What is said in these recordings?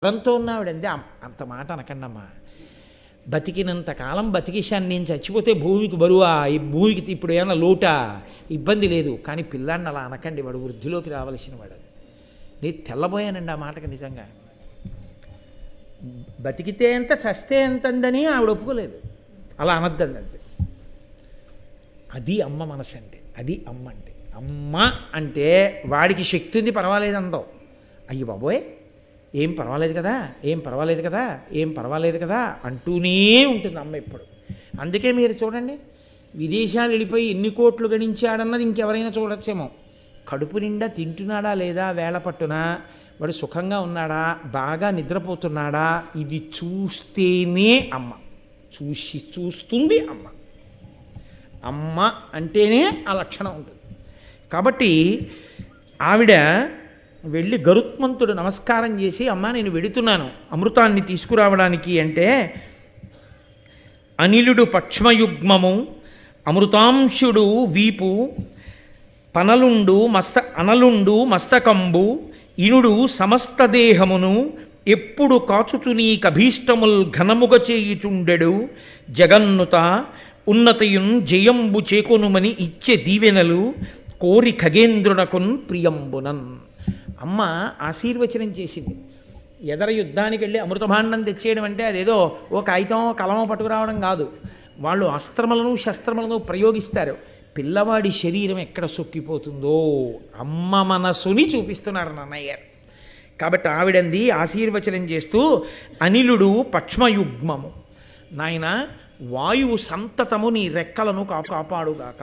వరంతో ఉన్నావిడంటే అంత మాట అనకండమ్మా. బతికినంత కాలం బతికిశాను, నేను చచ్చిపోతే భూమికి బరువా, ఈ భూమికి ఇప్పుడు ఏమైనా లోటా, ఇబ్బంది లేదు. కానీ పిల్లాడిని అలా అనకండి, వాడు వృద్ధిలోకి రావలసిన వాడు. నేను తెల్లబోయానండి ఆ మాటకి. నిజంగా బతికితే ఎంత చస్తే ఎంతందని ఆవిడ ఒప్పుకోలేదు. అలా అనద్దండి అంతే. అది అమ్మ మనసు అంటే, అది అమ్మ అంటే. అమ్మ అంటే వాడికి శక్తి ఉంది, పర్వాలేదు అందాం. అయ్యి బాబోయ్ ఏం పర్వాలేదు కదా, ఏం పర్వాలేదు కదా, ఏం పర్వాలేదు కదా అంటూనే ఉంటుంది అమ్మ ఎప్పుడు. అందుకే మీరు చూడండి, విదేశాలు వెళ్ళిపోయి ఎన్ని కోట్లు గణించాడన్నది ఇంకెవరైనా చూడొచ్చేమో. కడుపు నిండా తింటున్నాడా లేదా, వేళ పట్టునా, వాడు సుఖంగా ఉన్నాడా, బాగా నిద్రపోతున్నాడా, ఇది చూస్తేనే అమ్మ. చూస్తుంది అమ్మ. అమ్మ అంటేనే ఆ లక్షణం ఉంటుంది. కాబట్టి ఆవిడ వెళ్ళి గరుత్మంతుడు నమస్కారం చేసి, అమ్మ నేను వెడుతున్నాను అమృతాన్ని తీసుకురావడానికి అంటే, అనిలుడు పక్ష్మయుగ్మము అమృతాంశుడు వీపు అనలుండు మస్తకంబు ఇనుడు సమస్త దేహమును ఎప్పుడు కాచుచు నీ కభీష్టముల్ ఘనముగ చేయుచుండెడు జగన్నుత ఉన్నతయున్ జయంబు చేకొనుమని ఇచ్చే దీవెనలు కోరి ఖగేంద్రునకున్ ప్రియంబునన్. అమ్మ ఆశీర్వచనం చేసింది. ఎదర యుద్ధానికి వెళ్ళి అమృతభాండం తెచ్చేయడం అంటే అదేదో ఓ కాగితం కలమో పట్టుకురావడం కాదు. వాళ్ళు అస్త్రములను శస్త్రములను ప్రయోగిస్తారు. పిల్లవాడి శరీరం ఎక్కడ సొక్కిపోతుందో అమ్మ మనసుని చూపిస్తున్నారు నాన్నయ్య గారు. కాబట్టి ఆవిడంది ఆశీర్వచనం చేస్తూ, అనిలుడు పక్ష్మయుగ్మము, నాయన వాయువు సంతతము నీ రెక్కలను కాపాడుగాక,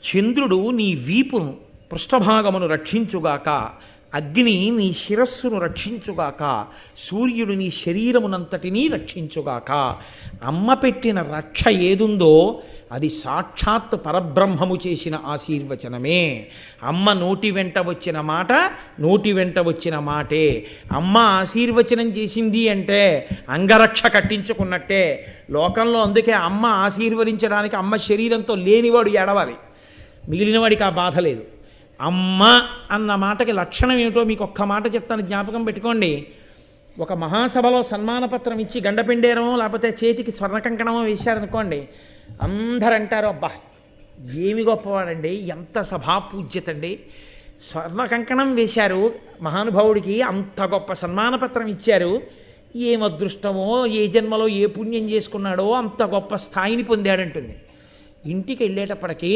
చంద్రుడు నీ వీపును పృష్ఠభాగమును రక్షించుగాక, అగ్ని నీ శిరస్సును రక్షించుగాక, సూర్యుడు నీ శరీరమునంతటినీ రక్షించుగాక. అమ్మ పెట్టిన రక్ష ఏదుందో అది సాక్షాత్ పరబ్రహ్మము చేసిన ఆశీర్వచనమే. అమ్మ నోటి వెంట వచ్చిన మాట నోటి వెంట వచ్చిన మాటే. అమ్మ ఆశీర్వచనం చేసింది అంటే అంగరక్ష కట్టించుకున్నట్టే లోకంలో. అందుకే అమ్మ ఆశీర్వదించడానికి అమ్మ శరీరంతో లేనివాడు ఏడవాలి, మిగిలిన వాడికి ఆ బాధ లేదు. అమ్మ అన్న మాటకి లక్షణం ఏమిటో మీకు ఒక్క మాట చెప్తాను, జ్ఞాపకం పెట్టుకోండి. ఒక మహాసభలో సన్మానపత్రం ఇచ్చి గండపిండేరమో లేకపోతే చేతికి స్వర్ణకంకణమో వేశారనుకోండి, అందరూ అంటారు, అబ్బా ఏమి గొప్పవాడండి, ఎంత సభాపూజ్యత అండి, స్వర్ణకంకణం వేశారు మహానుభావుడికి, అంత గొప్ప సన్మానపత్రం ఇచ్చారు, ఏం అదృష్టమో ఏ జన్మలో ఏ పుణ్యం చేసుకున్నాడో అంత గొప్ప స్థాయిని పొందాడంటుంది. ఇంటికి వెళ్ళేటప్పటికీ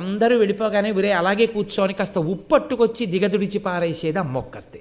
అందరూ వెళ్ళిపోగానే ఒరే అలాగే కూర్చొని కాస్త ఉప్పట్టుకొచ్చి దిగదుడిచి పారేసేది అమ్మొక్కతే.